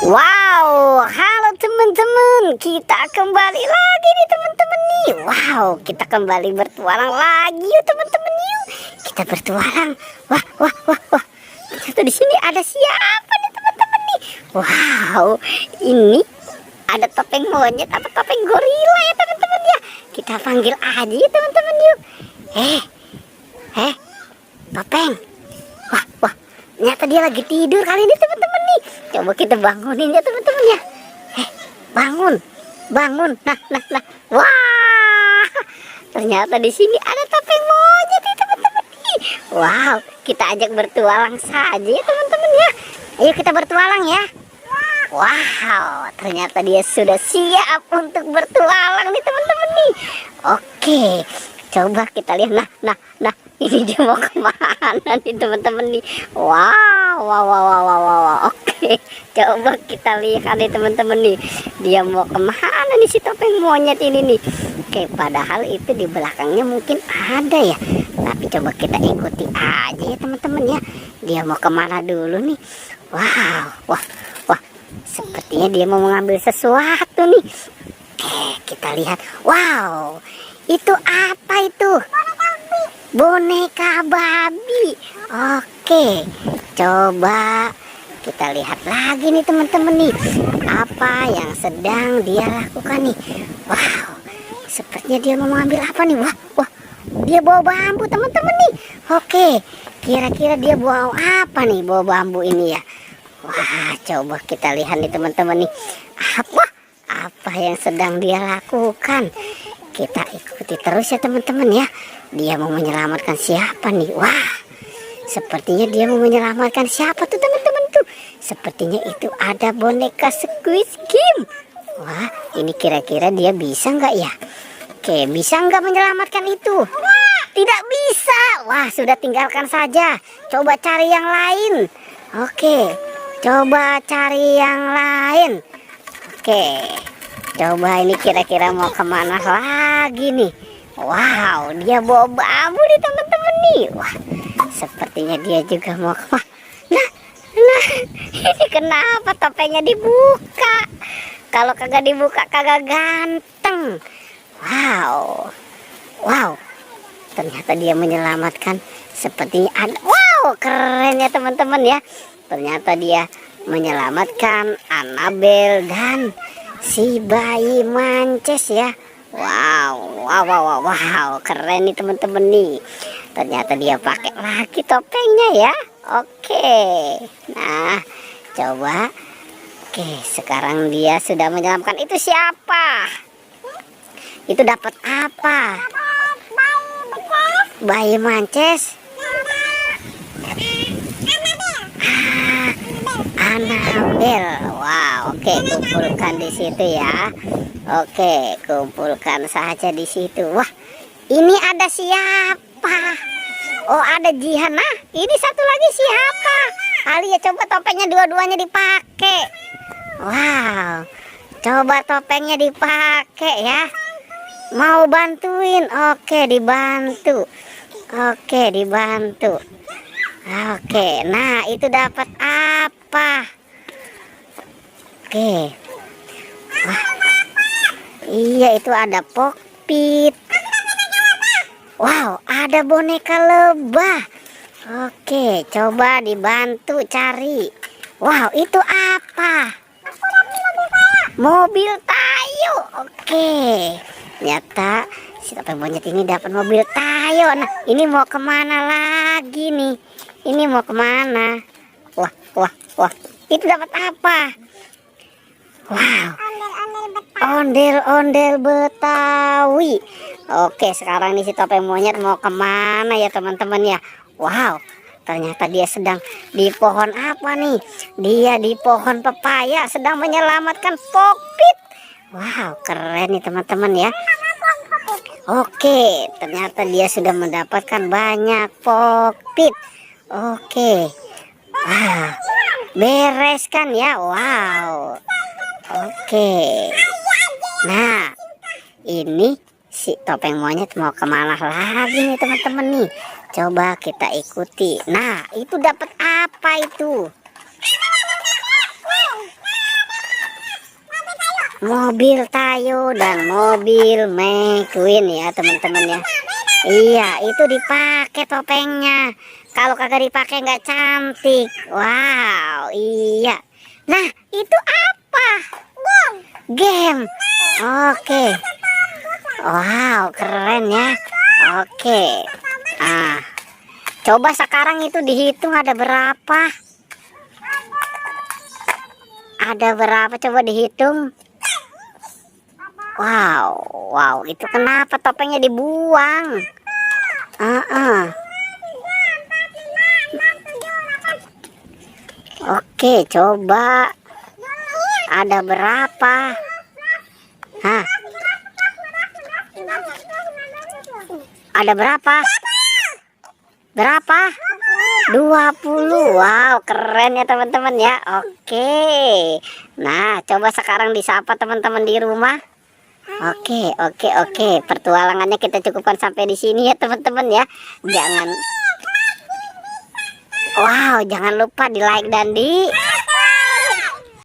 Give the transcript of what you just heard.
Wow, halo teman-teman, kita kembali lagi nih teman-teman nih. Wow, kita kembali bertualang lagi yuk teman-teman yuk. Kita bertualang. Wah, wah, wah, wah. Ternyata di sini ada siapa nih teman-teman nih? Wow, ini ada topeng monyet atau topeng gorila ya teman-teman ya. Kita panggil aja ya teman-teman yuk. Topeng. Wah, wah. Ternyata dia lagi tidur kali ini teman-teman nih. Coba kita bangunin ya teman-teman ya. Bangun, bangun. Nah. Wah, ternyata di sini ada topeng monyet nih teman-teman nih. Wow, kita ajak bertualang saja ya teman-teman ya. Ayo kita bertualang ya. Wow, ternyata dia sudah siap untuk bertualang nih teman-teman nih. Oke, coba kita lihat. Nah. Ini dia mau kemana nih teman-teman nih? Wow. Oke, coba kita lihat nih teman-teman nih. Dia mau kemana nih si topeng monyet ini nih? Oke, padahal itu di belakangnya mungkin ada ya. Tapi coba kita ikuti aja ya teman-teman ya. Dia mau kemana dulu nih? Wow. Sepertinya dia mau mengambil sesuatu nih. Oke, kita lihat. Wow, itu apa itu? Boneka babi. Oke, coba kita lihat lagi nih teman-teman nih. Apa yang sedang dia lakukan nih? Wow, sepertinya dia mau mengambil apa nih? Wah, dia bawa bambu teman-teman nih. Oke, kira-kira dia bawa apa nih? Bawa bambu ini ya. Wah, coba kita lihat nih teman-teman nih. Apa yang sedang dia lakukan? Kita ikuti terus ya teman-teman ya. Dia mau menyelamatkan siapa nih? Wah, sepertinya dia mau menyelamatkan siapa tuh teman-teman tuh? Sepertinya itu ada boneka Squid Game. Wah, ini kira-kira dia bisa nggak ya? Oke, bisa nggak menyelamatkan itu? Tidak bisa. Wah, sudah tinggalkan saja. Coba cari yang lain. Oke, coba cari yang lain. Oke, coba ini kira-kira mau kemana lagi nih? Wow, dia bawa bambu nih teman-teman nih. Wah, sepertinya dia juga mau kemana. Nah, ini kenapa topengnya dibuka? Kalau kagak dibuka kagak ganteng. Wow, ternyata dia menyelamatkan. Sepertinya ada. Wow, keren ya teman-teman ya. Ternyata dia menyelamatkan Annabelle dan si bayi Mances ya. Wow, keren nih teman-teman nih. Ternyata dia pakai lagi topengnya ya. Oke, nah coba. Oke, sekarang dia sudah menyelamatkan. Itu siapa? Itu dapat apa? Bayi Mances. Annabelle. Wow, oke, kumpulkan di situ ya. Oke, kumpulkan saja di situ. Wah, ini ada siapa? Oh, ada Jihan. Nah, ini satu lagi siapa? Alia, coba topengnya dua-duanya dipakai. Wow, coba topengnya dipakai ya. Mau bantuin? Oke, dibantu. Oke, nah itu dapat apa? Oke. Wah, iya, itu ada Pokpit. Wow, ada boneka lebah. Oke, coba dibantu cari. Wow, itu apa? Mobil Tayo. Oke, ternyata si topeng monyet ini dapat mobil Tayo. Nah, ini mau kemana lagi nih? Ini mau kemana? Wah, itu dapat apa? Wow, ondel-ondel Betawi. Oke, sekarang nih si topeng monyet mau kemana ya teman-teman ya? Wow, ternyata dia sedang di pohon apa nih? Dia di pohon pepaya sedang menyelamatkan Pokpit. Wow, keren nih teman-teman ya. Oke, ternyata dia sudah mendapatkan banyak Pokpit. Oke, wah, bereskan ya. Wow. Oke, nah ini si topeng monyet mau kemana lagi nih teman-teman nih? Coba kita ikuti. Nah, itu dapat apa itu? mobil Tayo dan mobil McQueen ya teman-teman ya. Iya, itu dipakai topengnya. Kalau kagak dipakai nggak cantik. Wow, iya. Nah, itu apa? Game. Oke. Wow, keren ya. Oke. Ah, coba sekarang itu dihitung ada berapa? Ada berapa? Coba dihitung. Wow, wow, itu kenapa topengnya dibuang? Oke, coba ada berapa? Hah? Ada berapa? Berapa? 20. Wow, keren ya teman-teman ya. Oke. Nah, coba sekarang disapa teman-teman di rumah. Oke, oke, oke. Pertualangannya kita cukupkan sampai di sini ya teman-teman ya. Jangan, wow, jangan lupa di like dan di